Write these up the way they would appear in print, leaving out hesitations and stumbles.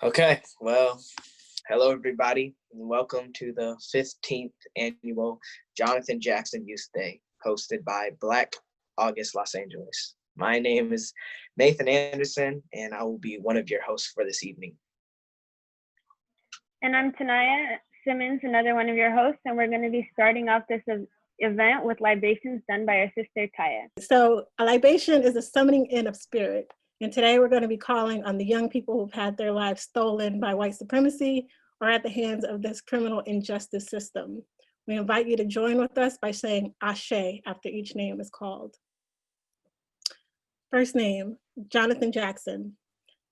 Okay, well, hello everybody, and welcome to the 15th annual Jonathan Jackson Youth Day, hosted by Black August Los Angeles. My name is Nathan Anderson, and I will be one of your hosts for this evening. And I'm Tanaya Simmons, another one of your hosts, and we're going to be starting off this event with libations done by our sister Taya. So a libation is a summoning in of spirit. And today we're going to be calling on the young people who've had their lives stolen by white supremacy or at the hands of this criminal injustice system. We invite you to join with us by saying Ashe after each name is called. First name, Jonathan Jackson.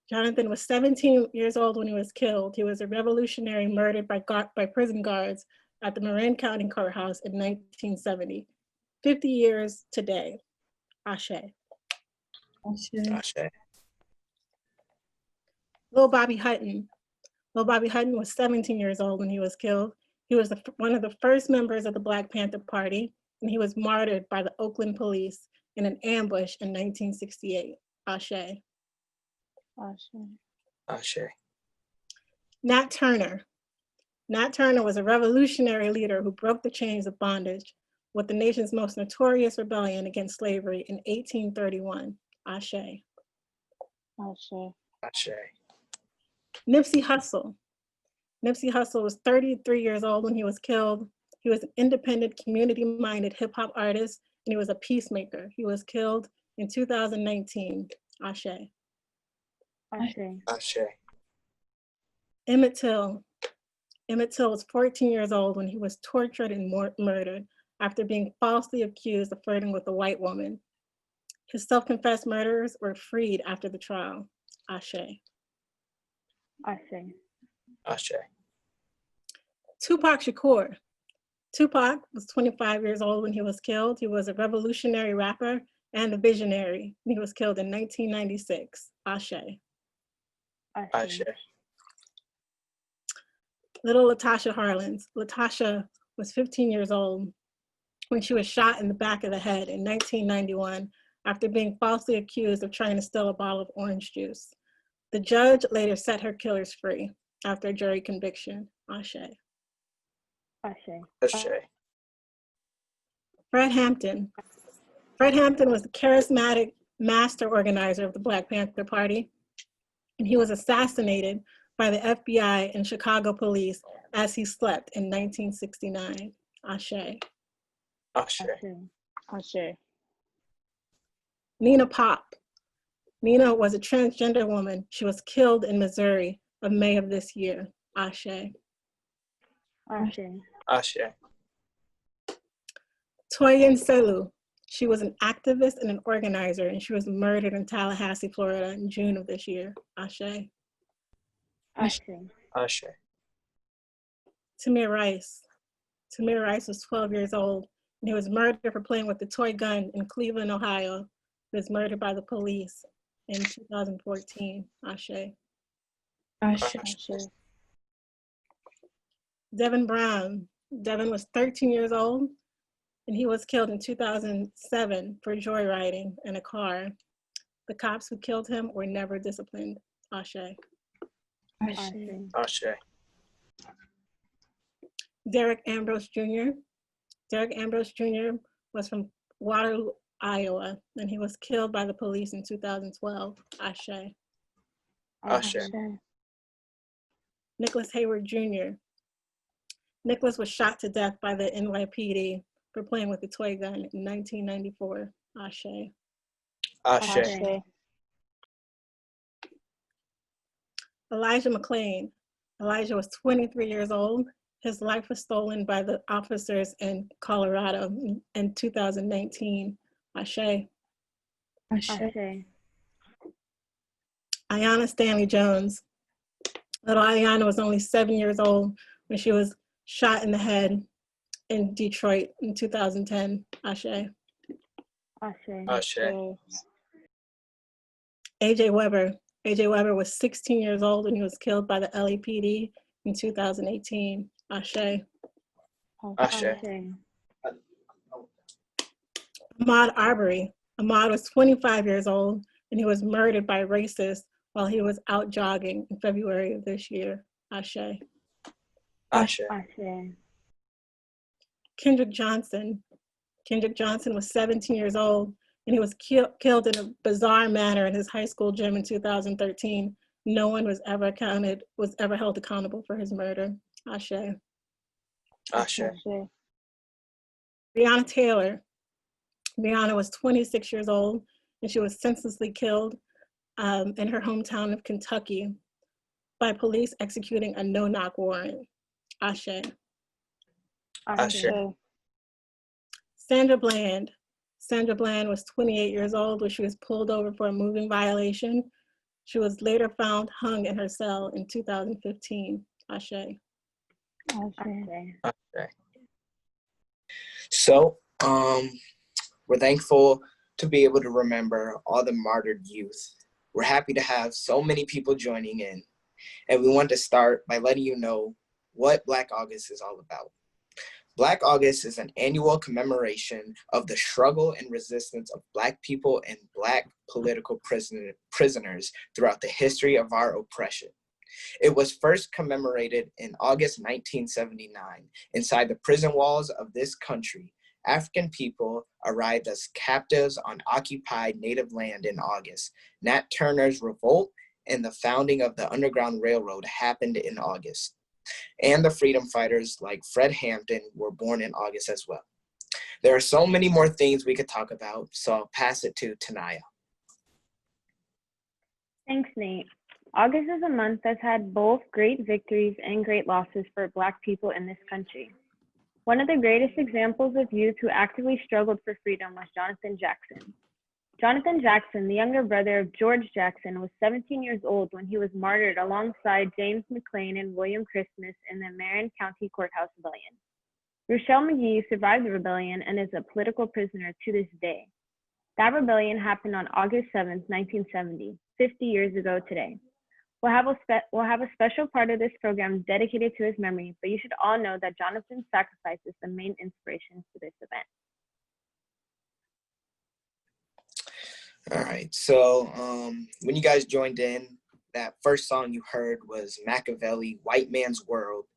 Jonathan was 17 years old when he was killed. He was a revolutionary murdered by prison guards at the Marin County Courthouse in 1970. 50 years today. Ashe. Ashe. Lil Bobby Hutton. Lil Bobby Hutton was 17 years old when he was killed. He was one of the first members of the Black Panther Party, and he was martyred by the Oakland police in an ambush in 1968. Ashe. Ashe. Ashe. Nat Turner. Nat Turner was a revolutionary leader who broke the chains of bondage with the nation's most notorious rebellion against slavery in 1831. Ashe. Ashe. Ashe. Nipsey Hussle. Nipsey Hussle was 33 years old when he was killed. He was an independent, community-minded hip-hop artist, and he was a peacemaker. He was killed in 2019. Ashe. Ashe. Ashe. Emmett Till. Emmett Till was 14 years old when he was tortured and murdered after being falsely accused of flirting with a white woman. His self-confessed murderers were freed after the trial. Ashe. Ashe. Ashe. Tupac Shakur. Tupac was 25 years old when he was killed. He was a revolutionary rapper and a visionary. He was killed in 1996. Ashe. Ashe. Little Latasha Harlins. Latasha was 15 years old when she was shot in the back of the head in 1991 after being falsely accused of trying to steal a bottle of orange juice. The judge later set her killers free after a jury conviction. Ashe. Ashe. Ashe. Fred Hampton. Fred Hampton was the charismatic master organizer of the Black Panther Party, and he was assassinated by the FBI and Chicago police as he slept in 1969. Ashe. Ashe. Ashe. Nina Pop. Nina was a transgender woman. She was killed in Missouri in May of this year. Ashe. Ashe. Ashe. Toyin Selu. She was an activist and an organizer, and she was murdered in Tallahassee, Florida in June of this year. Ashe. Ashe. Ashe. Tamir Rice. Tamir Rice was 12 years old, and he was murdered for playing with a toy gun in Cleveland, Ohio. He was murdered by the police in 2014. Ashe. Ashe. Devin Brown. Devin was 13 years old, and he was killed in 2007 for joyriding in a car. The cops who killed him were never disciplined. Ashe. Ashe. Ashe. Derek Ambrose Jr. Derek Ambrose Jr. was from Waterloo, Iowa, and he was killed by the police in 2012. Ashe. Ashe. Nicholas Hayward Jr. Nicholas was shot to death by the NYPD for playing with a toy gun in 1994. Ashe. Ashe. Elijah McClain. Elijah was 23 years old. His life was stolen by the officers in Colorado in 2019. Ashe. Ashe. Ayanna Stanley Jones. Little Ayanna was only 7 years old when she was shot in the head in Detroit in 2010. Ashe. Ashe. AJ Weber. AJ Weber was 16 years old when he was killed by the LAPD in 2018. Ashe. Ashe. Ahmaud Arbery. Ahmaud was 25 years old and he was murdered by racists while he was out jogging in February of this year. Ashe. Ashe. Ashe. Kendrick Johnson. Kendrick Johnson was 17 years old, and he was killed in a bizarre manner in his high school gym in 2013. No one was ever held accountable for his murder. Ashe. Ashe. Breonna Taylor. Breonna was 26 years old, and she was senselessly killed in her hometown of Kentucky by police executing a no-knock warrant. Ashe. Ashe. Sandra Bland. Sandra Bland was 28 years old when she was pulled over for a moving violation. She was later found hung in her cell in 2015. Ashe. Ashe. So, we're thankful to be able to remember all the martyred youth. We're happy to have so many people joining in, and we want to start by letting you know what Black August is all about. Black August is an annual commemoration of the struggle and resistance of Black people and Black political prisoners throughout the history of our oppression. It was first commemorated in August 1979 inside the prison walls of this country. African people arrived as captives on occupied native land in August. Nat Turner's revolt and the founding of the Underground Railroad happened in August. And the freedom fighters like Fred Hampton were born in August as well. There are so many more things we could talk about, so I'll pass it to Tanaya. Thanks, Nate. August is a month that's had both great victories and great losses for Black people in this country. One of the greatest examples of youth who actively struggled for freedom was Jonathan Jackson. Jonathan Jackson, the younger brother of George Jackson, was 17 years old when he was martyred alongside James McLean and William Christmas in the Marin County Courthouse rebellion. Ruchell Magee survived the rebellion and is a political prisoner to this day. That rebellion happened on August 7th, 1970, 50 years ago today. We'll have a special part of this program dedicated to his memory, but you should all know that Jonathan's sacrifice is the main inspiration for this event. All right, so when you guys joined in, that first song you heard was Machiavelli, White Man's World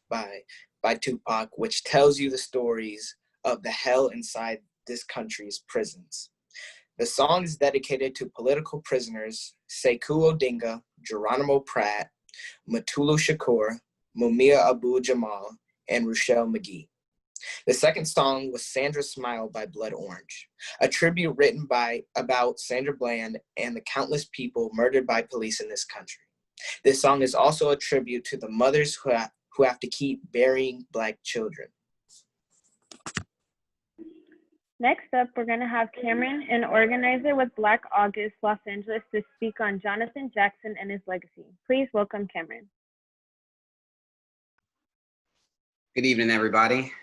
by Tupac, which tells you the stories of the hell inside this country's prisons. The song is dedicated to political prisoners Sekou Odinga, Geronimo Pratt, Mutulu Shakur, Mumia Abu-Jamal, and Ruchell Magee. The second song was Sandra's Smile by Blood Orange, a tribute written about Sandra Bland and the countless people murdered by police in this country. This song is also a tribute to the mothers who have to keep burying Black children. Next up, we're going to have Cameron, an organizer with Black August Los Angeles, to speak on Jonathan Jackson and his legacy. Please welcome Cameron. Good evening, everybody.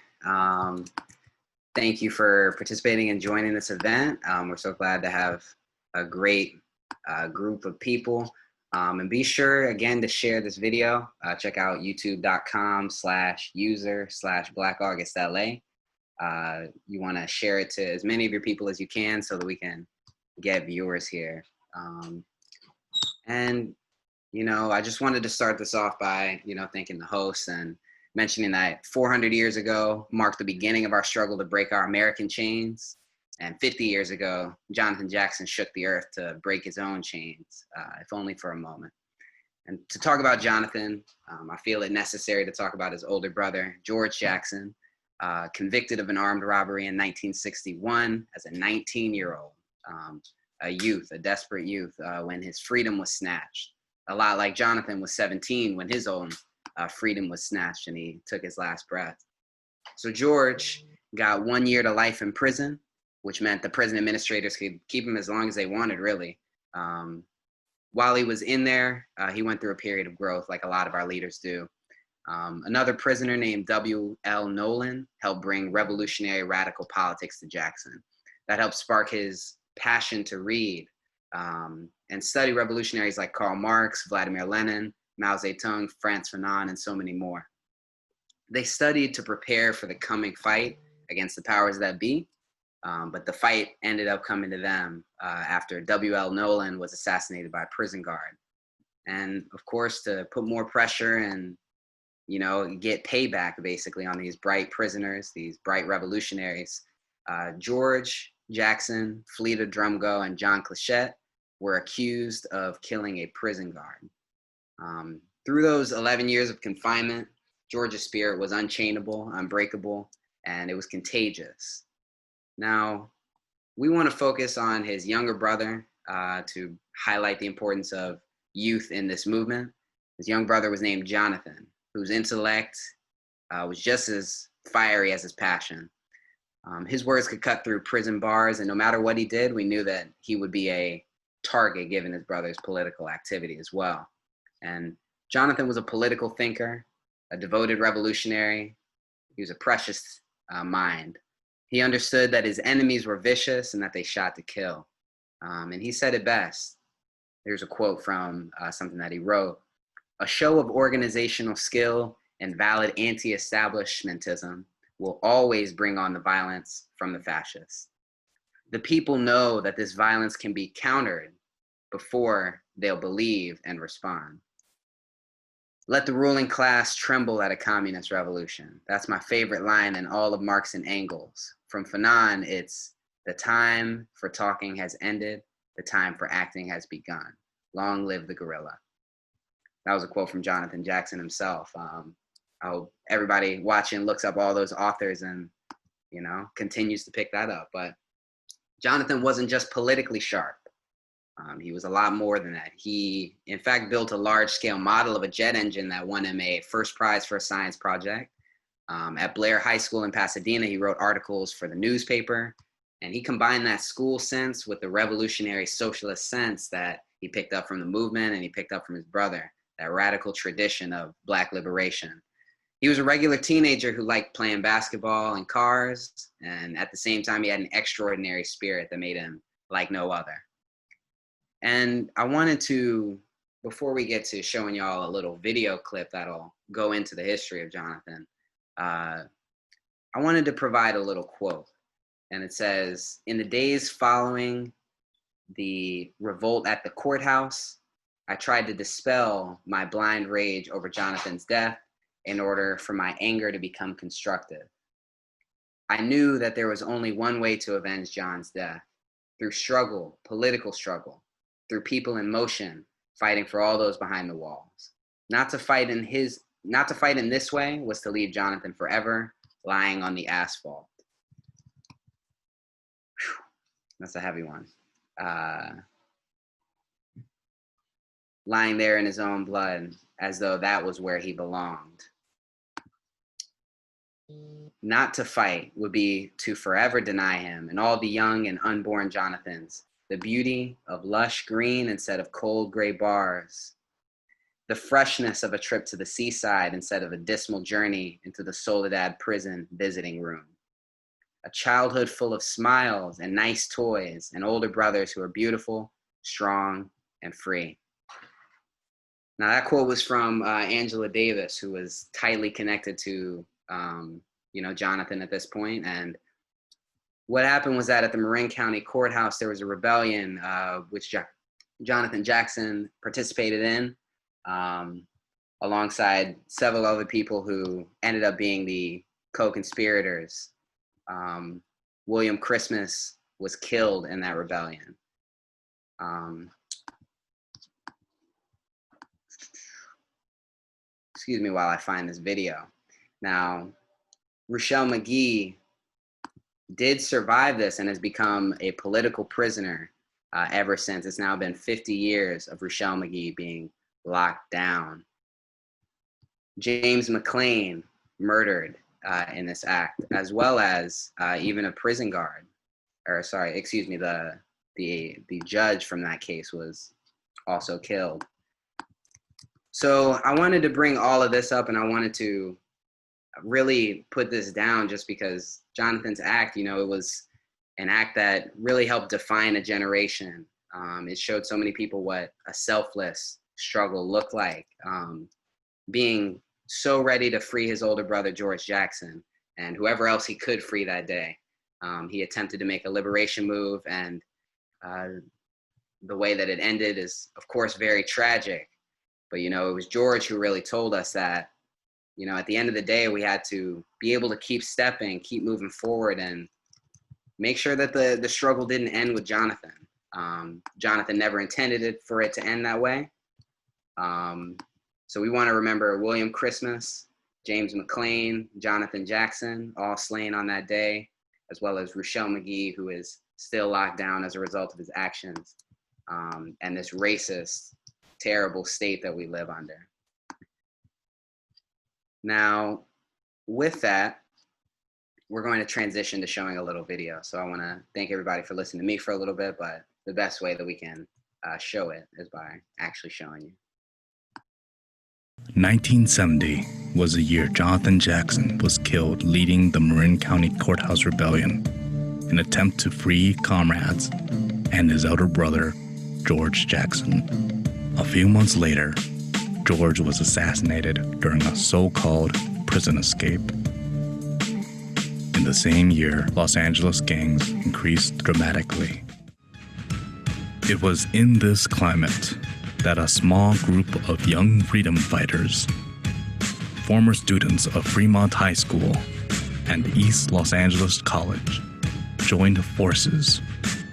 Thank you for participating and joining this event. We're so glad to have a great group of people. And be sure, again, to share this video. Check out youtube.com/user/BlackAugustLA. You want to share it to as many of your people as you can so that we can get viewers here. And, I just wanted to start this off by, thanking the hosts and mentioning that 400 years ago marked the beginning of our struggle to break our American chains. And 50 years ago, Jonathan Jackson shook the earth to break his own chains, if only for a moment. And to talk about Jonathan, I feel it necessary to talk about his older brother, George Jackson, convicted of an armed robbery in 1961 as a 19-year-old, a desperate youth, when his freedom was snatched. A lot like Jonathan was 17 when his own freedom was snatched and he took his last breath. So George got 1 year to life in prison, which meant the prison administrators could keep him as long as they wanted, really. While he was in there, he went through a period of growth like a lot of our leaders do. Another prisoner named W.L. Nolan helped bring revolutionary radical politics to Jackson. That helped spark his passion to read and study revolutionaries like Karl Marx, Vladimir Lenin, Mao Zedong, Frantz Fanon, and so many more. They studied to prepare for the coming fight against the powers that be. But the fight ended up coming to them after W.L. Nolan was assassinated by a prison guard. And of course, to put more pressure and, get payback basically on these bright prisoners, these bright revolutionaries, George Jackson, Fleta Drumgo, and John Clichette were accused of killing a prison guard. Through those 11 years of confinement, George's spirit was unchainable, unbreakable, and it was contagious. Now, we want to focus on his younger brother to highlight the importance of youth in this movement. His young brother was named Jonathan, whose intellect was just as fiery as his passion. His words could cut through prison bars, and no matter what he did, we knew that he would be a target given his brother's political activity as well. And Jonathan was a political thinker, a devoted revolutionary. He was a precious mind. He understood that his enemies were vicious and that they shot to kill. And he said it best. Here's a quote from something that he wrote. "A show of organizational skill and valid anti-establishmentism will always bring on the violence from the fascists. The people know that this violence can be countered before they'll believe and respond. Let the ruling class tremble at a communist revolution." That's my favorite line in all of Marx and Engels. From Fanon, it's "The time for talking has ended. The time for acting has begun. Long live the guerrilla." That was a quote from Jonathan Jackson himself. I hope everybody watching looks up all those authors and, continues to pick that up. But Jonathan wasn't just politically sharp. He was a lot more than that. He, in fact, built a large-scale model of a jet engine that won him a first prize for a science project. At Blair High School in Pasadena, he wrote articles for the newspaper, and he combined that school sense with the revolutionary socialist sense that he picked up from the movement and he picked up from his brother, that radical tradition of Black liberation. He was a regular teenager who liked playing basketball and cars, and at the same time, he had an extraordinary spirit that made him like no other. And I wanted to, before we get to showing y'all a little video clip that'll go into the history of Jonathan, I wanted to provide a little quote. And it says, "In the days following the revolt at the courthouse, I tried to dispel my blind rage over Jonathan's death in order for my anger to become constructive. I knew that there was only one way to avenge John's death, through struggle, political struggle, through people in motion, fighting for all those behind the walls. Not to fight in this way was to leave Jonathan forever lying on the asphalt." Whew, that's a heavy one. Lying there in his own blood, as though that was where he belonged. Not to fight would be to forever deny him and all the young and unborn Jonathans the beauty of lush green instead of cold gray bars, the freshness of a trip to the seaside instead of a dismal journey into the Soledad prison visiting room, a childhood full of smiles and nice toys and older brothers who are beautiful, strong, and free. Now that quote was from Angela Davis, who was tightly connected to Jonathan at this point. And what happened was that at the Marin County Courthouse, there was a rebellion which Jonathan Jackson participated in alongside several other people who ended up being the co-conspirators. William Christmas was killed in that rebellion. Excuse me while I find this video. Now, Ruchell Magee did survive this and has become a political prisoner ever since. It's now been 50 years of Ruchell Magee being locked down. James McLean murdered in this act, as well as even a prison guard, the judge from that case was also killed. So I wanted to bring all of this up, and I wanted to really put this down just because Jonathan's act, it was an act that really helped define a generation. It showed so many people what a selfless struggle looked like, being so ready to free his older brother, George Jackson, and whoever else he could free that day. He attempted to make a liberation move, and the way that it ended is, of course, very tragic. But, you know, it was George who really told us that, you know, at the end of the day, we had to be able to keep stepping, keep moving forward, and make sure that the struggle didn't end with Jonathan. Jonathan never intended it for it to end that way. So we want to remember William Christmas, James McClain, Jonathan Jackson, all slain on that day, as well as Ruchell Magee, who is still locked down as a result of his actions, and this racist, terrible state that we live under. Now, with that, we're going to transition to showing a little video. So I want to thank everybody for listening to me for a little bit, but the best way that we can show it is by actually showing you. 1970 was the year Jonathan Jackson was killed leading the Marin County Courthouse Rebellion, an attempt to free comrades and his elder brother, George Jackson. A few months later, George was assassinated during a so-called prison escape. In the same year, Los Angeles gangs increased dramatically. It was in this climate that a small group of young freedom fighters, former students of Fremont High School and East Los Angeles College, joined forces,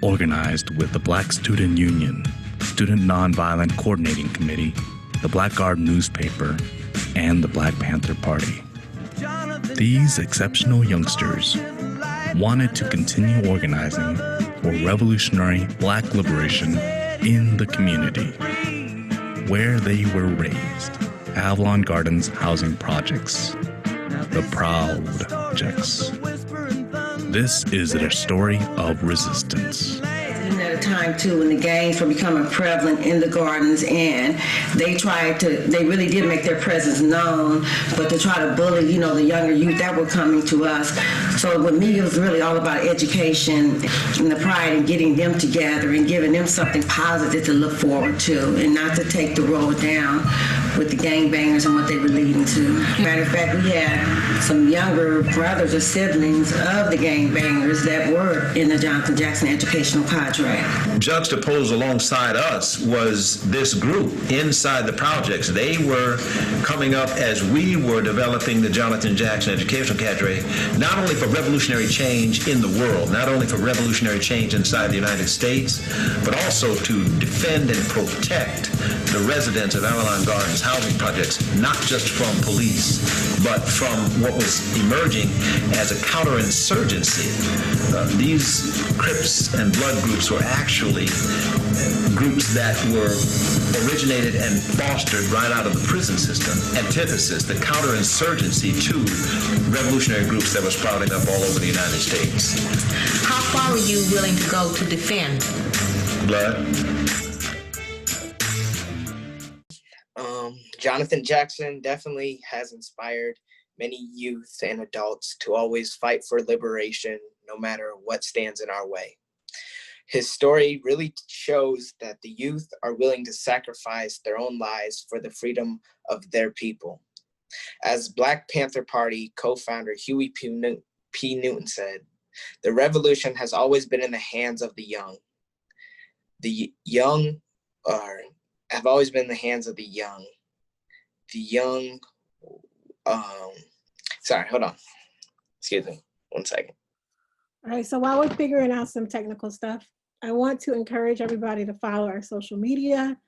organized with the Black Student Union, Student Nonviolent Coordinating Committee, the Black Guard newspaper, and the Black Panther Party. These exceptional youngsters wanted to continue organizing for revolutionary Black liberation in the community where they were raised, Avalon Gardens housing projects, the Projects. This is their story of resistance. At a time too when the gangs were becoming prevalent in the gardens, and they really did make their presence known, but to try to bully, you know, the younger youth that were coming to us. So with me, it was really all about education and the pride in getting them together and giving them something positive to look forward to, and not to take the road down with the gangbangers and what they were leading to. Matter of fact, we had some younger brothers or siblings of the gangbangers that were in the Jonathan Jackson Educational Cadre. Juxtaposed alongside us was this group inside the projects. They were coming up as we were developing the Jonathan Jackson Educational Cadre, not only for revolutionary change in the world, not only for revolutionary change inside the United States, but also to defend and protect the residents of Avalon Gardens housing projects, not just from police, but from what was emerging as a counterinsurgency. These Crips and Blood groups were actually groups that were originated and fostered right out of the prison system. Antithesis, the counterinsurgency to revolutionary groups that were sprouting up all over the United States. How far were you willing to go to defend? Blood. Jonathan Jackson definitely has inspired many youth and adults to always fight for liberation, no matter what stands in our way. His story really shows that the youth are willing to sacrifice their own lives for the freedom of their people. As Black Panther Party co-founder Huey P. Newton said, "The revolution has always been in the hands of the young. The young have always been in the hands of the young. Sorry, hold on. Excuse me, 1 second. All right, so while we're figuring out some technical stuff, I want to encourage everybody to follow our social media.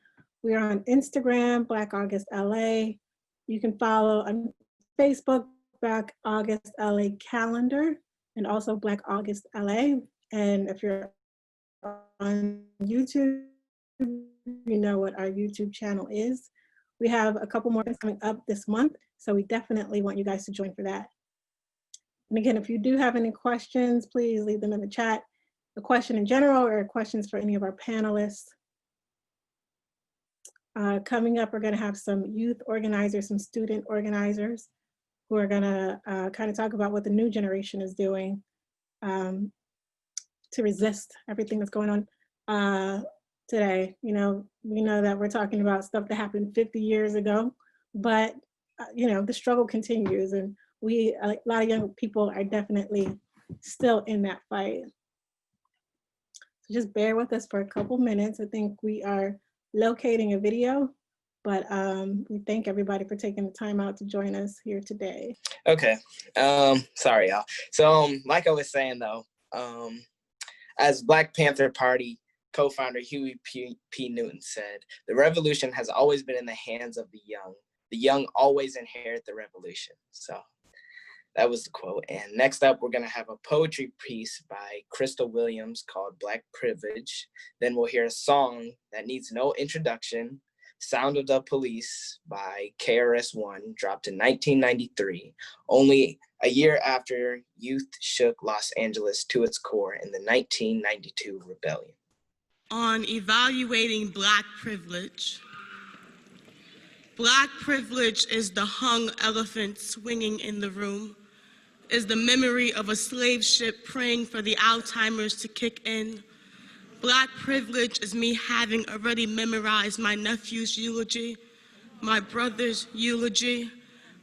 We are on Instagram, Black August LA. You can follow on Facebook, Black August LA Calendar, and also Black August LA. And if you're on YouTube, you know what our YouTube channel is. We have a couple more things coming up this month, so we definitely want you guys to join for that. And again, if you do have any questions, please leave them in the chat. A question in general or questions for any of our panelists. Coming up, we're going to have some youth organizers, some student organizers who are going to kind of talk about what the new generation is doing to resist everything that's going on today. You know, we know that we're talking about stuff that happened 50 years ago, but you know, the struggle continues, and a lot of young people are definitely still in that fight. So just bear with us for a couple minutes. I think we are locating a video, but we thank everybody for taking the time out to join us here today. Okay. Sorry, y'all. So, like I was saying though, as Black Panther Party co-founder Huey P. Newton said, the revolution has always been in the hands of the young. The young always inherit the revolution. So that was the quote. And next up, we're going to have a poetry piece by Crystal Williams called Black Privilege. Then we'll hear a song that needs no introduction, Sound of the Police by KRS-One, dropped in 1993, only a year after youth shook Los Angeles to its core in the 1992 rebellion. On evaluating Black privilege. Black privilege is the hung elephant swinging in the room, is the memory of a slave ship praying for the Alzheimer's to kick in. Black privilege is me having already memorized my nephew's eulogy, my brother's eulogy,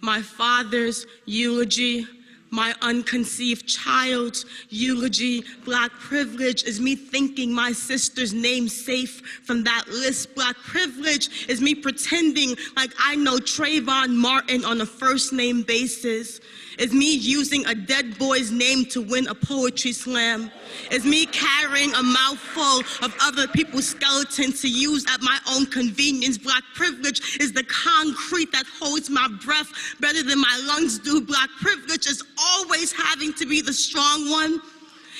my father's eulogy, my unconceived child's eulogy. Black privilege is me thinking my sister's name safe from that list. Black privilege is me pretending like I know Trayvon Martin on a first name basis. It's me using a dead boy's name to win a poetry slam. It's me carrying a mouthful of other people's skeletons to use at my own convenience. Black privilege is the concrete that holds my breath better than my lungs do. Black privilege is always having to be the strong one.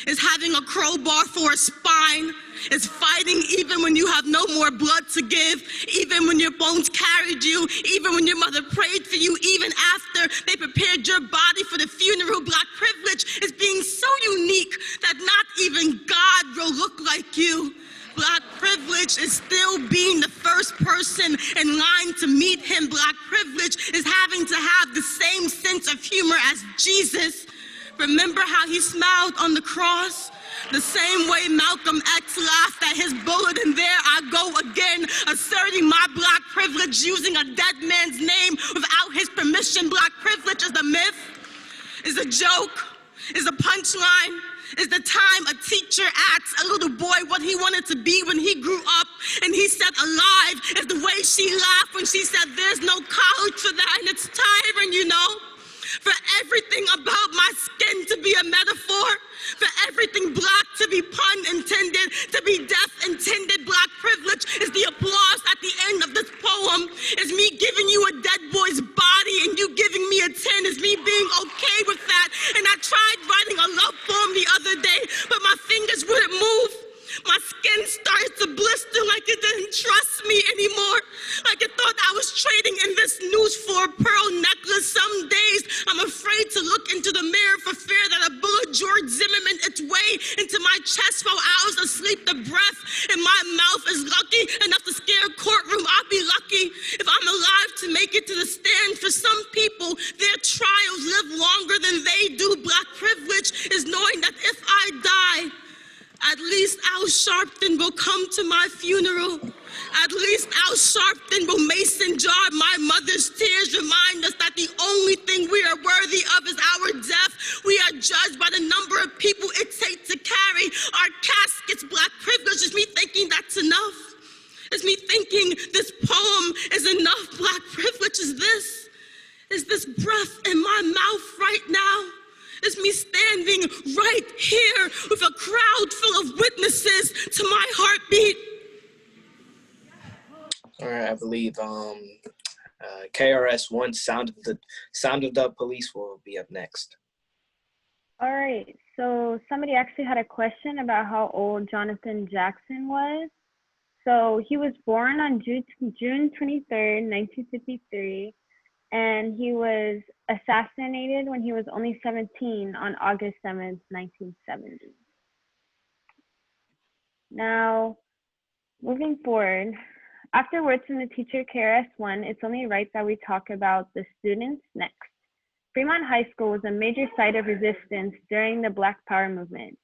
It's having a crowbar for a spine. It's fighting even when you have no more blood to give, even when your bones carried you, even when your mother prayed for you, even after they prepared your body for the funeral. Black privilege is being so unique that not even God will look like you. Black privilege is still being the first person in line to meet him. Black privilege is having to have the same sense of humor as Jesus. Remember how he smiled on the cross? The same way Malcolm X laughed at his bullet, and there I go again, asserting my Black privilege, using a dead man's name without his permission. Black privilege is a myth, is a joke, is a punchline, is the time a teacher asked a little boy what he wanted to be when he grew up, and he said alive, is the way she laughed when she said there's no college for that, and it's tiring, you know? For everything about my skin to be a metaphor, for everything Black to be pun intended, to be death intended. Black privilege is the applause at the end of this poem. Is me giving you a dead boy's body and you giving me a 10. Is me being okay with that. And I tried writing a love poem the other day, but my fingers wouldn't move. My skin started to blister like it didn't trust me anymore. Like it thought I was trading in this noose for a pearl necklace. Some days I'm afraid to look into the mirror for fear that a bullet George Zimmerman its way into my chest while I was asleep. The breath in my mouth is lucky enough to scare a courtroom. I'll be lucky if I'm alive to make it to the stand. For some people, their trials live longer than they do. Black privilege is knowing that if I die, at least Al Sharpton will come to my funeral. At least Al Sharpton will mason jar my mother's tears, remind us that the only thing we are worthy of is our death. We are judged by the number of people it takes to carry our caskets. Black privilege is me thinking that's enough. It's me thinking this poem is enough. Black privilege is this breath in my mouth right now. It's me standing right here with a crowd full of witnesses to my heartbeat. All right, I believe KRS-One, Sound of the Police will be up next. All right, so somebody actually had a question about how old Jonathan Jackson was. So he was born on June 23rd, 1953. And he was assassinated when he was only 17 on August 7th, 1970. Now, moving forward, after words from the teacher KRS-One, it's only right that we talk about the students next. Fremont High School was a major site of resistance during the Black Power movement.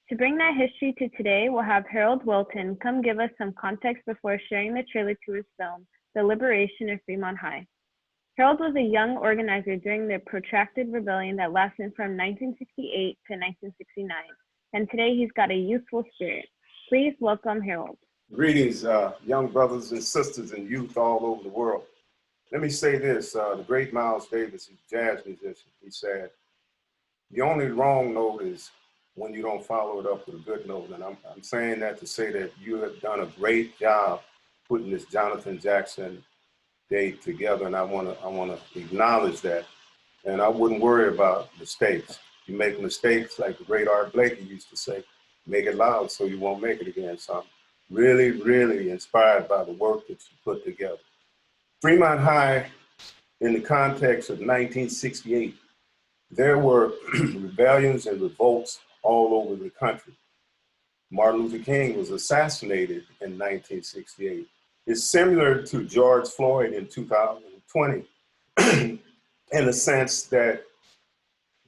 To bring that history to today, we'll have Harold Wilton come give us some context before sharing the trailer to his film, The Liberation of Fremont High. Harold was a young organizer during the protracted rebellion that lasted from 1968 to 1969, and today he's got a youthful spirit. Please welcome Harold. Greetings, young brothers and sisters and youth all over the world. Let me say this, the great Miles Davis, he's a jazz musician, he said, the only wrong note is when you don't follow it up with a good note. And I'm saying that to say that you have done a great job putting this Jonathan Jackson Day together, and I want to acknowledge that. And I wouldn't worry about mistakes. You make mistakes, like the great Art Blakey used to say, make it loud so you won't make it again. So I'm really, really inspired by the work that you put together. Fremont High, in the context of 1968, there were rebellions and revolts all over the country. Martin Luther King was assassinated in 1968. It's similar to George Floyd in 2020 in the sense that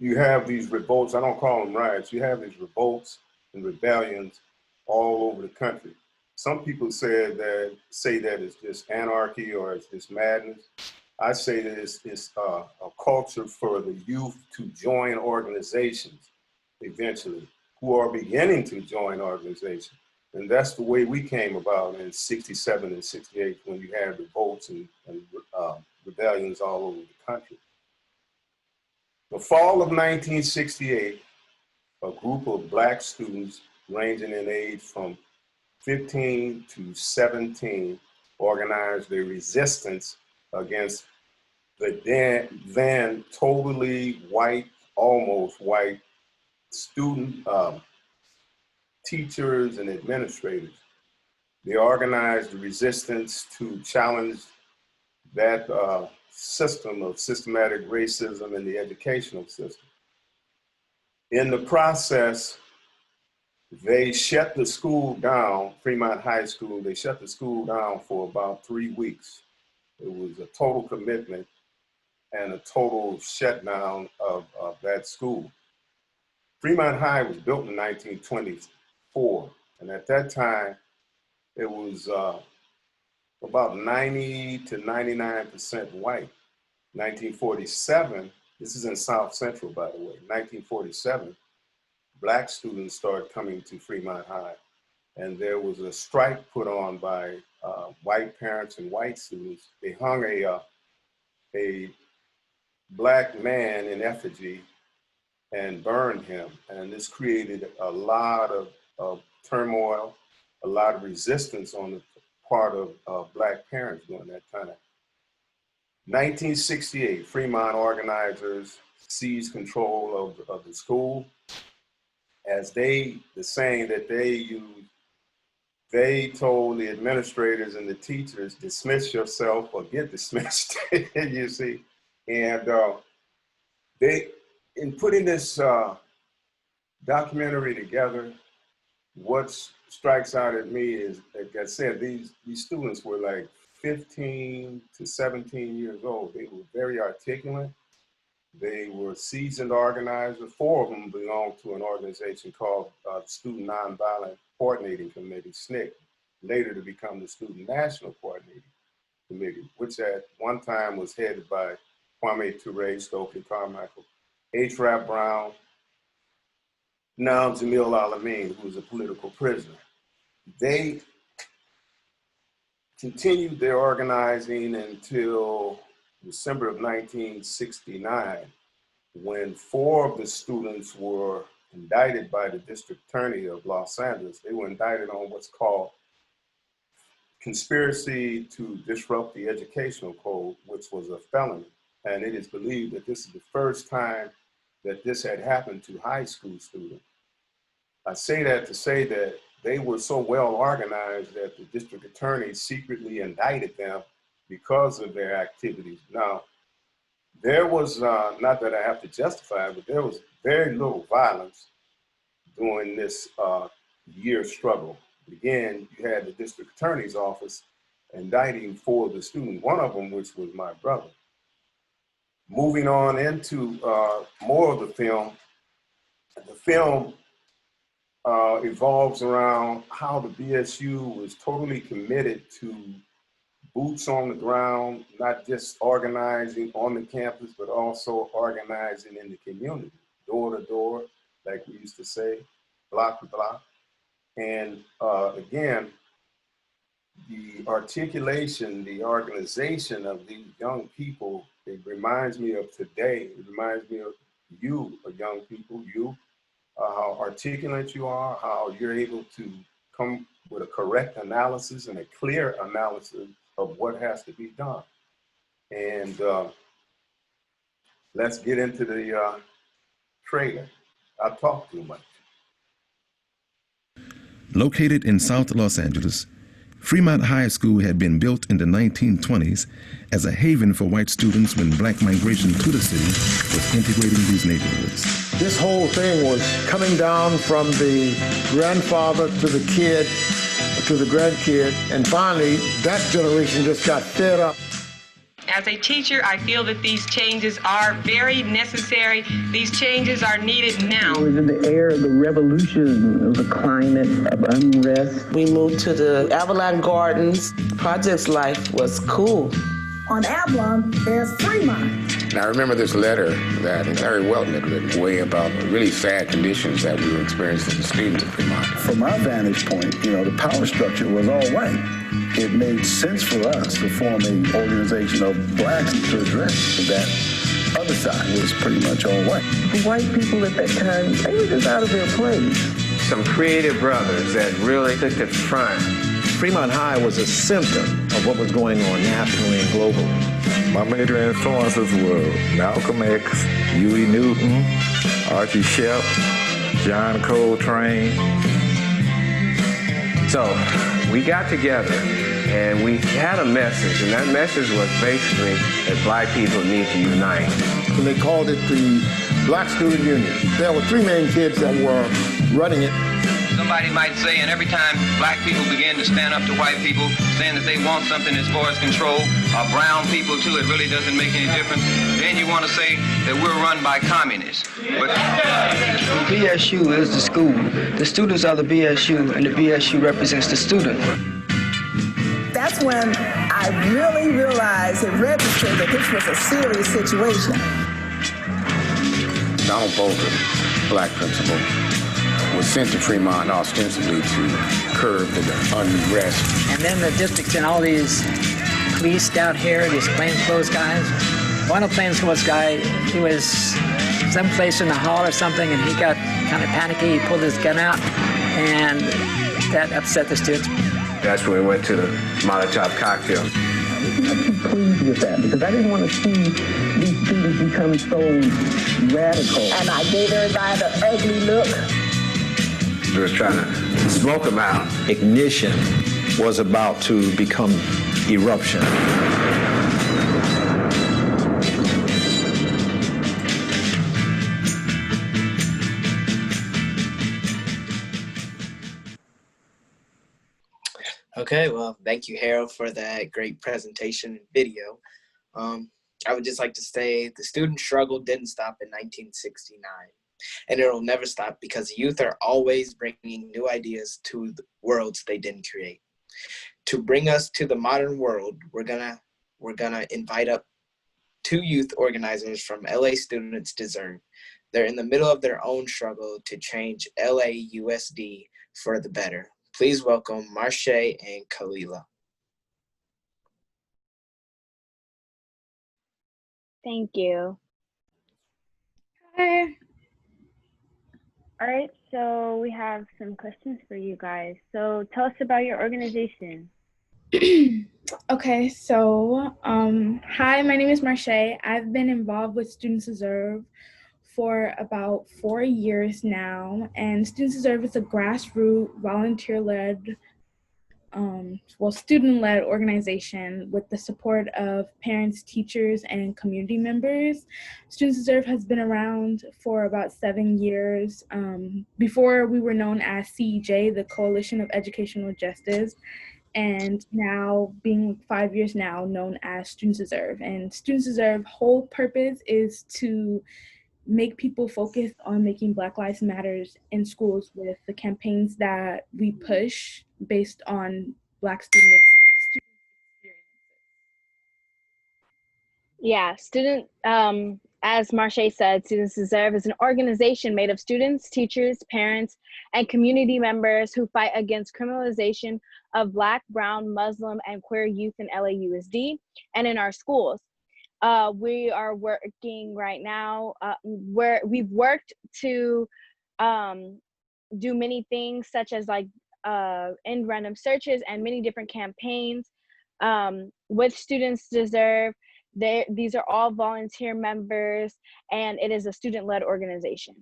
you have these revolts, I don't call them riots, you have these revolts and rebellions all over the country. Some people say that it's just anarchy or it's just madness. I say that it's a culture for the youth to join organizations eventually, who are beginning to join organizations. And that's the way we came about in 67 and 68 when you had revolts and rebellions all over the country. The fall of 1968, a group of Black students ranging in age from 15 to 17 organized a resistance against the then totally white, almost white student teachers and administrators. They organized the resistance to challenge that system of systematic racism in the educational system. In the process, they shut the school down, Fremont High School, they shut the school down for about 3 weeks. It was a total commitment and a total shutdown of that school. Fremont High was built in 1924, and at that time, it was about 90 to 99% white. 1947, this is in South Central, by the way, 1947, Black students started coming to Fremont High, and there was a strike put on by white parents and white students. They hung a Black man in effigy and burned him, and this created a lot of turmoil, a lot of resistance on the part of Black parents during that time. 1968, Fremont organizers seized control of the school. As the saying that they used, they told the administrators and the teachers, dismiss yourself or get dismissed, you see. And in putting this documentary together, what strikes out at me is, like I said, these students were like 15 to 17 years old. They were very articulate. They were seasoned organizers. 4 of them belonged to an organization called Student Nonviolent Coordinating Committee, SNCC, later to become the Student National Coordinating Committee, which at one time was headed by Kwame Ture, Stokely Carmichael, H. Rap Brown, now Jamil Al-Amin, who was a political prisoner. They continued their organizing until December of 1969, when 4 of the students were indicted by the district attorney of Los Angeles. They were indicted on what's called conspiracy to disrupt the educational code, which was a felony. And it is believed that this is the first time that this had happened to high school students. I say that to say that they were so well organized that the district attorney secretly indicted them because of their activities. Now, there was, not that I have to justify it, but there was very little violence during this year struggle. Again, you had the district attorney's office indicting 4 of the students, one of them which was my brother. Moving on into more of the film evolves around how the BSU was totally committed to boots on the ground, not just organizing on the campus, but also organizing in the community, door to door, like we used to say, block to block. And again, the articulation, the organization of these young people, it reminds me of today. It reminds me of you, young people, you, how articulate you are, how you're able to come with a correct analysis and a clear analysis of what has to be done. And let's get into the trailer. I talk too much. Located in South Los Angeles, Fremont High School had been built in the 1920s as a haven for white students when black migration to the city was integrating these neighborhoods. This whole thing was coming down from the grandfather to the kid, to the grandkid, and finally that generation just got fed up. As a teacher, I feel that these changes are very necessary. These changes are needed now. It was in the air of the revolution, of the climate of unrest. We moved to the Avalon Gardens. Project's life was cool. On Avalon, there's Fremont. And I remember this letter that Larry Welton had written way about the really sad conditions that we were experiencing as students at Fremont. From our vantage point, the power structure was all white. It made sense for us to form an organization of blacks to address that other side. It was pretty much all white. White people at that time, they were just out of their place. Some creative brothers that really took the front. Fremont High was a symptom of what was going on nationally and globally. My major influences were Malcolm X, Huey Newton, Archie Shepp, John Coltrane. So we got together and we had a message, and that message was basically that black people need to unite. And they called it the Black Student Union. There were three main kids that were running it. Somebody might say, and every time black people begin to stand up to white people, saying that they want something as far as control, or brown people too, it really doesn't make any difference. Then you want to say that we're run by communists. But BSU is the school. The students are the BSU, and the BSU represents the student. That's when I really realized and registered that this was a serious situation. Donald Bolton, black principal, was sent to Fremont ostensibly to curb the unrest. And then the districts and all these police down here, these plainclothes guys. One of the plainclothes guy, he was someplace in the hall or something, and he got kind of panicky. He pulled his gun out, and that upset the students. That's when we went to the Molotov cocktail. I'm not too pleased with that because I didn't want to see these students become so radical. And I gave everybody the ugly look. We was trying to smoke them out. Ignition was about to become eruption. Okay, well, thank you, Harold, for that great presentation and video. I would just like to say the student struggle didn't stop in 1969, and it'll never stop because youth are always bringing new ideas to the worlds they didn't create. To bring us to the modern world, we're gonna invite up two youth organizers from LA Students Deserve. They're in the middle of their own struggle to change LAUSD for the better. Please welcome Marche and Kalila. Thank you. Hi. All right, so we have some questions for you guys. So tell us about your organization. Okay, so hi, my name is Marche. I've been involved with Students Deserve for about 4 years now, and Students Deserve is a grassroots, volunteer-led, student-led organization with the support of parents, teachers, and community members. Students Deserve has been around for about 7 years. Before we were known as CEJ, the Coalition of Educational Justice, and now being 5 years now known as Students Deserve. And Students Deserve whole purpose is to make people focus on making Black Lives Matter in schools with the campaigns that we push based on Black student experiences. Yeah, as Marche said, Students Deserve is an organization made of students, teachers, parents, and community members who fight against criminalization of Black, Brown, Muslim, and queer youth in LAUSD and in our schools. We are working right now where we've worked to do many things such as like end random searches and many different campaigns with Students Deserve. These are all volunteer members, and it is a student-led organization.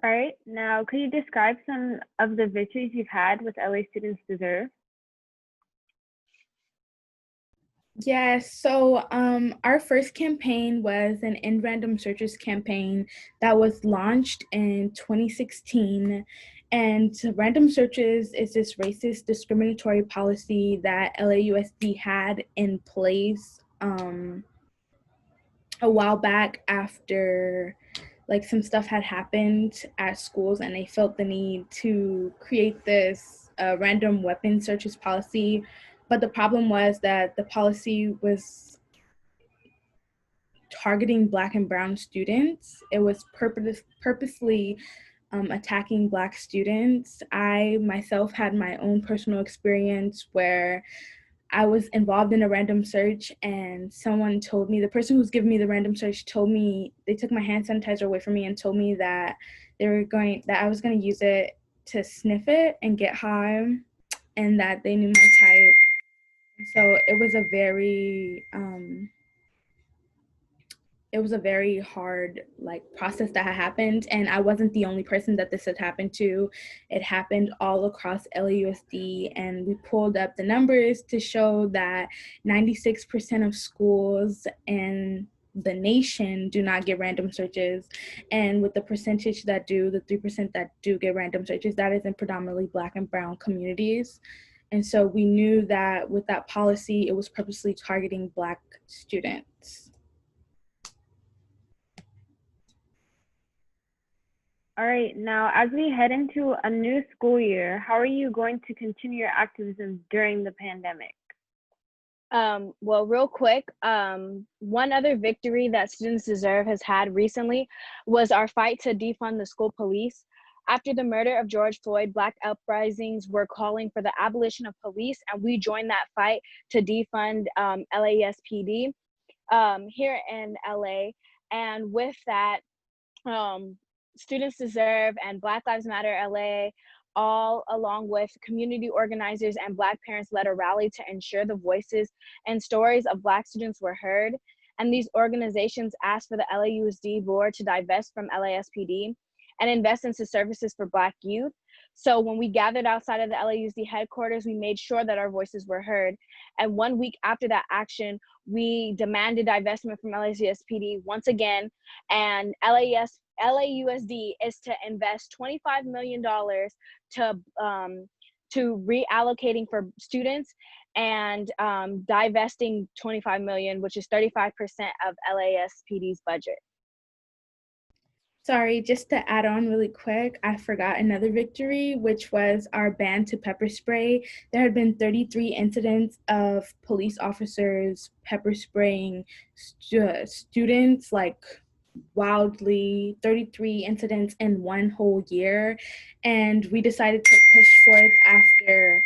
All right, now could you describe some of the victories you've had with LA Students Deserve? Yes, so our first campaign was an End Random Searches campaign that was launched in 2016. And random searches is this racist discriminatory policy that LAUSD had in place a while back after like some stuff had happened at schools, and they felt the need to create this random weapon searches policy. But the problem was that the policy was targeting Black and Brown students. It was purposely attacking Black students. I myself had my own personal experience where I was involved in a random search, and someone told me, the person who's giving me the random search told me, they took my hand sanitizer away from me and told me that that I was going to use it to sniff it and get high, and that they knew my type. So it was a very hard like process that had happened, and I wasn't the only person that this had happened to. It happened all across LAUSD, and we pulled up the numbers to show that 96% of schools in the nation do not get random searches, and with the percentage that do, the 3% that do get random searches, that is in predominantly Black and Brown communities. And so we knew that with that policy, it was purposely targeting Black students. All right, now as we head into a new school year, how are you going to continue your activism during the pandemic? Well, real quick, one other victory that Students Deserve has had recently was our fight to defund the school police. After the murder of George Floyd, Black uprisings were calling for the abolition of police, and we joined that fight to defund LASPD here in LA. And with that, Students Deserve and Black Lives Matter LA, all along with community organizers and Black parents, led a rally to ensure the voices and stories of Black students were heard. And these organizations asked for the LAUSD board to divest from LASPD and invest into services for Black youth. So when we gathered outside of the LAUSD headquarters, we made sure that our voices were heard. And 1 week after that action, we demanded divestment from LAUSD once again, and LAUSD is to invest $25 million to reallocating for students and divesting $25 million, which is 35% of LASPD's budget. Sorry, just to add on really quick, I forgot another victory, which was our ban to pepper spray. There had been 33 incidents of police officers pepper spraying students, like wildly, 33 incidents in one whole year. And we decided to push forth after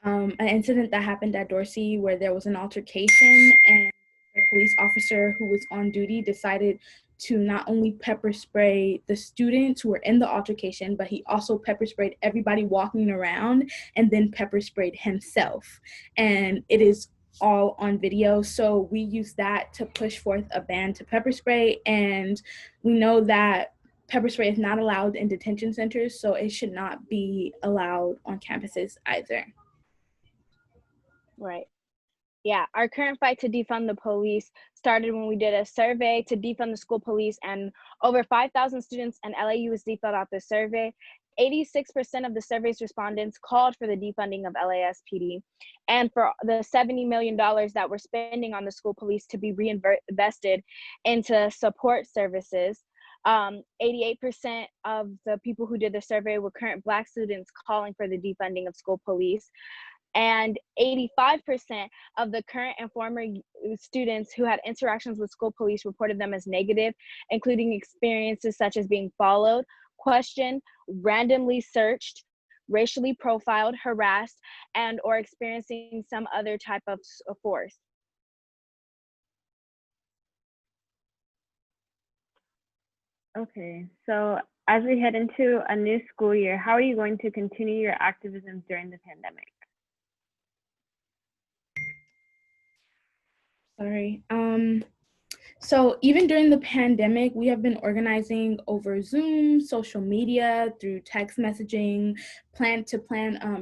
an incident that happened at Dorsey where there was an altercation, and the police officer who was on duty decided to not only pepper spray the students who were in the altercation, but he also pepper sprayed everybody walking around and then pepper sprayed himself. And it is all on video. So we use that to push forth a ban to pepper spray. And we know that pepper spray is not allowed in detention centers, so it should not be allowed on campuses either. Right. Yeah, our current fight to defund the police started when we did a survey to defund the school police, and over 5,000 students and LAUSD filled out the survey. 86% of the survey's respondents called for the defunding of LASPD and for the $70 million that we're spending on the school police to be reinvested into support services. 88% of the people who did the survey were current Black students calling for the defunding of school police. And 85% of the current and former students who had interactions with school police reported them as negative, including experiences such as being followed, questioned, randomly searched, racially profiled, harassed, and or experiencing some other type of force. Okay, so as we head into a new school year, how are you going to continue your activism during the pandemic? Sorry. So even during the pandemic, we have been organizing over Zoom, social media, through text messaging, plan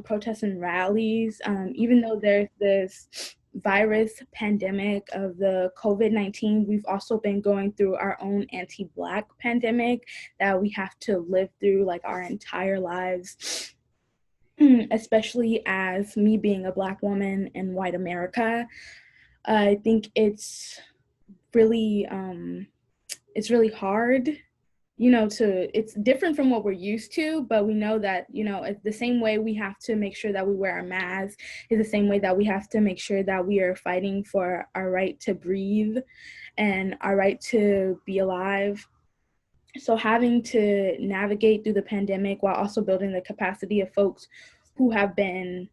protests and rallies. Even though there's this virus pandemic of the COVID-19, we've also been going through our own anti-Black pandemic that we have to live through like our entire lives, especially as me being a Black woman in white America. I think it's really hard, it's different from what we're used to, but we know that, it's the same way we have to make sure that we wear our masks is the same way that we have to make sure that we are fighting for our right to breathe and our right to be alive. So having to navigate through the pandemic while also building the capacity of folks who have been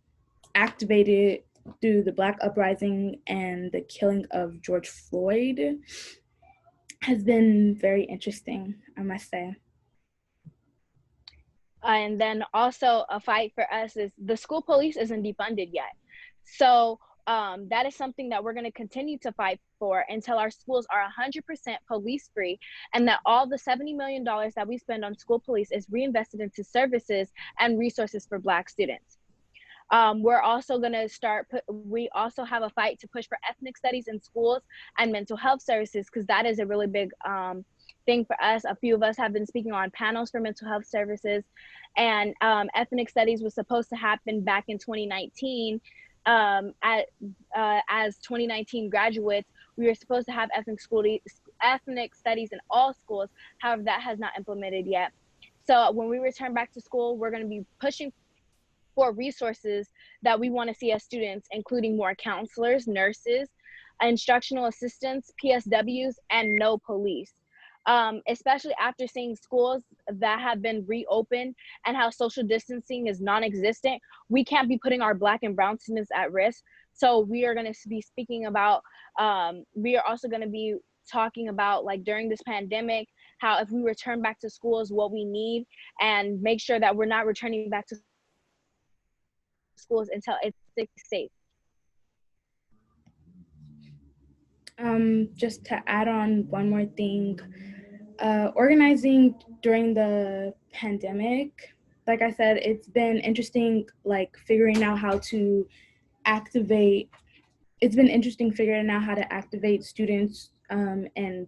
activated through the Black uprising and the killing of George Floyd has been very interesting, I must say. And then also a fight for us is the school police isn't defunded yet. So that is something that we're going to continue to fight for until our schools are 100% police free, and that all the $70 million that we spend on school police is reinvested into services and resources for Black students. We're also going to we also have a fight to push for ethnic studies in schools and mental health services, because that is a really big thing for us. A few of us have been speaking on panels for mental health services, and ethnic studies was supposed to happen back in 2019. As 2019 graduates, we were supposed to have ethnic studies in all schools. However, that has not implemented yet. So when we return back to school, we're going to be pushing for resources that we want to see as students, including more counselors, nurses, instructional assistants, PSWs, and no police. Especially after seeing schools that have been reopened and how social distancing is non-existent, we can't be putting our Black and brown students at risk. So we are going to be speaking about, we are also going to be talking about, like, during this pandemic, how if we return back to schools, what we need, and make sure that we're not returning back to schools until it's safe. Just to add on one more thing, organizing during the pandemic, like I said, it's been interesting, like figuring out how to activate. It's been interesting figuring out how to activate students and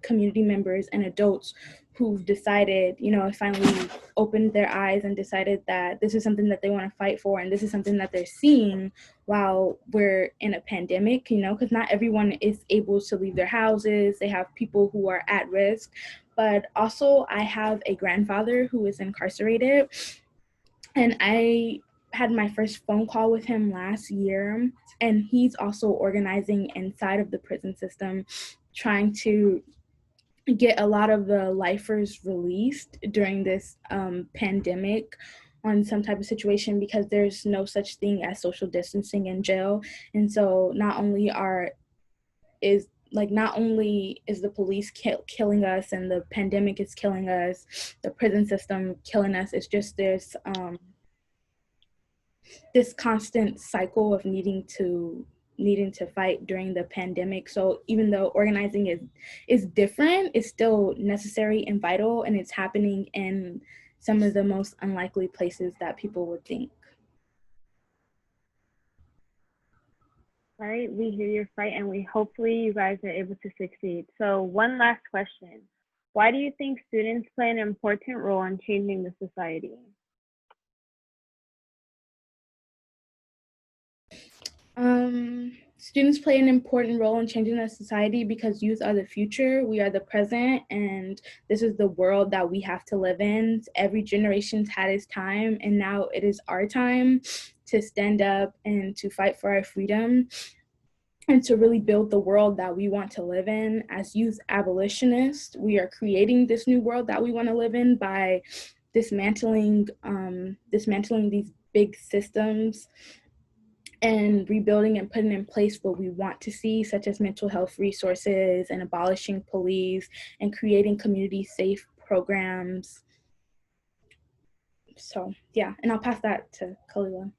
community members and adults who've decided, finally opened their eyes and decided that this is something that they want to fight for, and this is something that they're seeing while we're in a pandemic, because not everyone is able to leave their houses. They have people who are at risk, but also I have a grandfather who is incarcerated, and I had my first phone call with him last year, and he's also organizing inside of the prison system, trying to get a lot of the lifers released during this pandemic on some type of situation, because there's no such thing as social distancing in jail. And so not only is the police killing us and the pandemic is killing us, the prison system killing us, it's just this constant cycle of needing to fight during the pandemic. So even though organizing is different, it's still necessary and vital, and it's happening in some of the most unlikely places that people would think. All right, we hear your fight, and hopefully you guys are able to succeed. So one last question. Why do you think students play an important role in changing the society? Students play an important role in changing the society because youth are the future, we are the present, and this is the world that we have to live in. Every generation's had its time, and now it is our time to stand up and to fight for our freedom and to really build the world that we want to live in. As youth abolitionists, we are creating this new world that we want to live in by dismantling these big systems and rebuilding and putting in place what we want to see, such as mental health resources and abolishing police and creating community safe programs. So yeah, and I'll pass that to Kalila.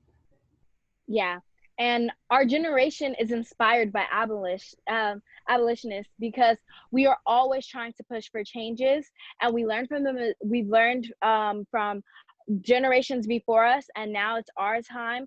Yeah, and our generation is inspired by abolitionists because we are always trying to push for changes, and we learned from them. We've learned from generations before us, and now it's our time,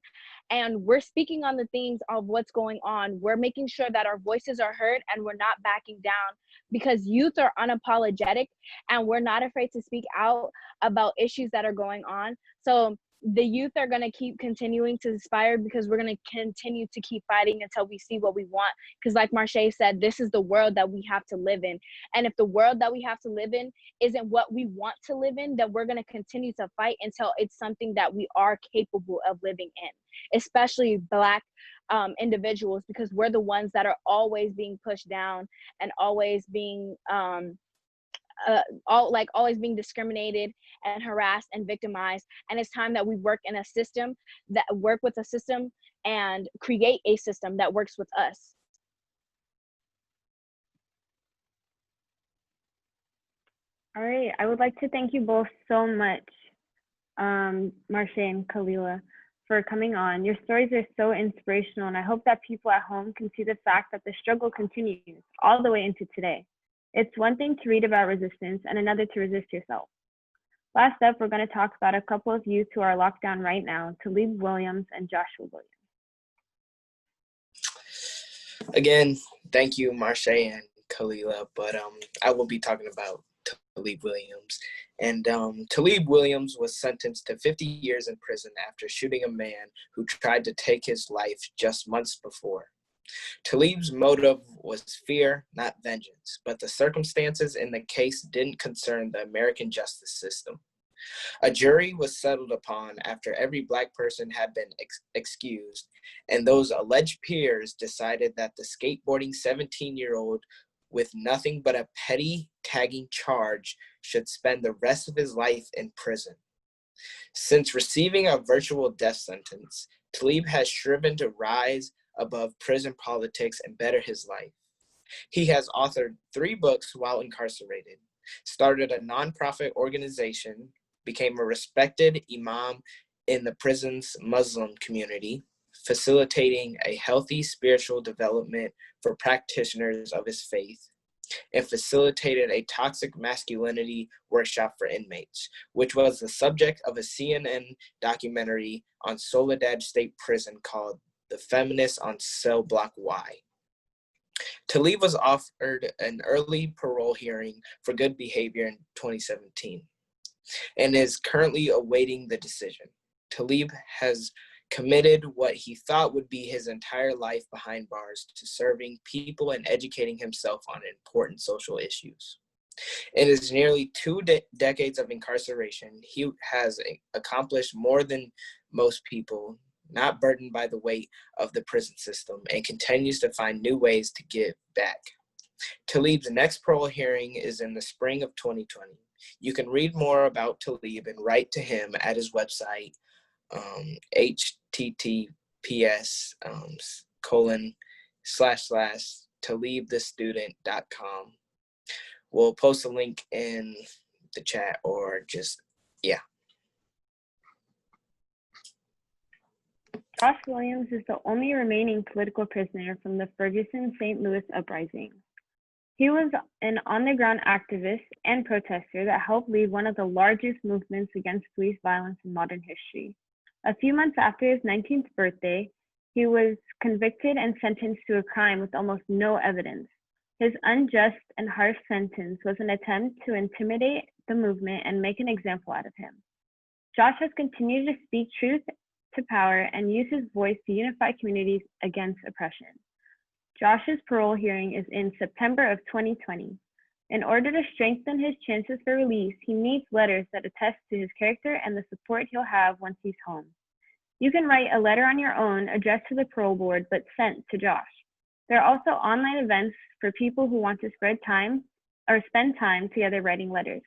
and we're speaking on the things of what's going on. We're making sure that our voices are heard, and we're not backing down, because youth are unapologetic and we're not afraid to speak out about issues that are going on. So the youth are going to keep continuing to inspire, because we're going to continue to keep fighting until we see what we want. Because like Marsha said, this is the world that we have to live in. And if the world that we have to live in isn't what we want to live in, then we're going to continue to fight until it's something that we are capable of living in, especially Black individuals, because we're the ones that are always being pushed down and always being always being discriminated and harassed and victimized. And it's time that we work with a system and create a system that works with us. All right, I would like to thank you both so much, Marsha and Kalila, for coming on. Your stories are so inspirational, and I hope that people at home can see the fact that the struggle continues all the way into today. It's one thing to read about resistance and another to resist yourself. Last up, we're going to talk about a couple of youth who are locked down right now, Talib Williams and Joshua Williams. Again, thank you, Marsha and Kalila, but I will be talking about Talib Williams. And Talib Williams was sentenced to 50 years in prison after shooting a man who tried to take his life just months before. Talib's motive was fear, not vengeance, but the circumstances in the case didn't concern the American justice system. A jury was settled upon after every Black person had been excused, and those alleged peers decided that the skateboarding 17-year-old with nothing but a petty tagging charge should spend the rest of his life in prison. Since receiving a virtual death sentence, Talib has striven to rise above prison politics and better his life. He has authored 3 books while incarcerated, started a nonprofit organization, became a respected imam in the prison's Muslim community, facilitating a healthy spiritual development for practitioners of his faith, and facilitated a toxic masculinity workshop for inmates, which was the subject of a CNN documentary on Soledad State Prison called The Feminists on Cell Block Y. Talib was offered an early parole hearing for good behavior in 2017 and is currently awaiting the decision. Talib has committed what he thought would be his entire life behind bars to serving people and educating himself on important social issues. In his nearly 2 decades of incarceration, he has accomplished more than most people, not burdened by the weight of the prison system, and continues to find new ways to give back. Talib's next parole hearing is in the spring of 2020. You can read more about Talib and write to him at his website, https://talibthestudent.com. We'll post a link in the chat, or just, yeah. Josh Williams is the only remaining political prisoner from the Ferguson St. Louis uprising. He was an on-the-ground activist and protester that helped lead one of the largest movements against police violence in modern history. A few months after his 19th birthday, he was convicted and sentenced to a crime with almost no evidence. His unjust and harsh sentence was an attempt to intimidate the movement and make an example out of him. Josh has continued to speak truth to power and use his voice to unify communities against oppression. Josh's parole hearing is in September of 2020. In order to strengthen his chances for release, he needs letters that attest to his character and the support he'll have once he's home. You can write a letter on your own addressed to the parole board but sent to Josh. There are also online events for people who want to spend time together writing letters.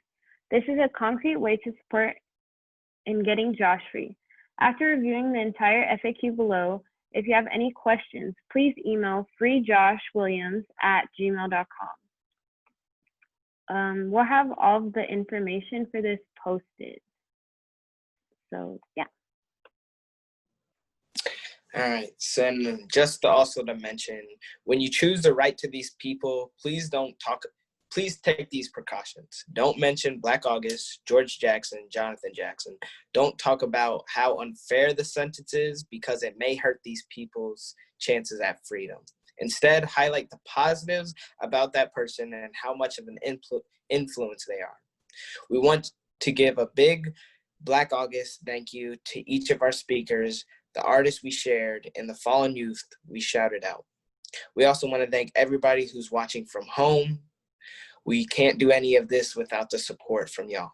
This is a concrete way to support in getting Josh free. After reviewing the entire FAQ below, if you have any questions, please email freejoshwilliams@gmail.com. We'll have all of the information for this posted. So yeah. All right, so and just also to mention, when you choose to write to these people, please take these precautions. Don't mention Black August, George Jackson, Jonathan Jackson. Don't talk about how unfair the sentence is because it may hurt these people's chances at freedom. Instead, highlight the positives about that person and how much of an influence they are. We want to give a big Black August thank you to each of our speakers, the artists we shared, and the fallen youth we shouted out. We also want to thank everybody who's watching from home. We can't do any of this without the support from y'all.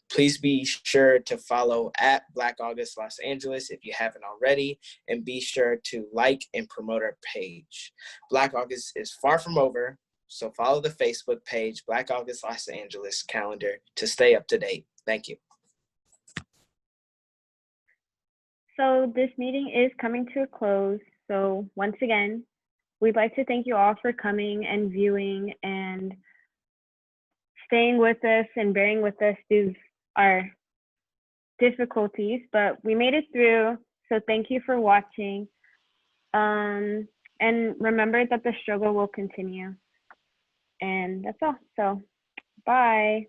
Please be sure to follow @Black August Los Angeles if you haven't already, and be sure to like and promote our page. Black August is far from over, so follow the Facebook page, Black August Los Angeles calendar, to stay up to date. Thank you. So this meeting is coming to a close. So once again, we'd like to thank you all for coming and viewing and staying with us and bearing with us through our difficulties, but we made it through. So thank you for watching. And remember that the struggle will continue. And that's all. So bye.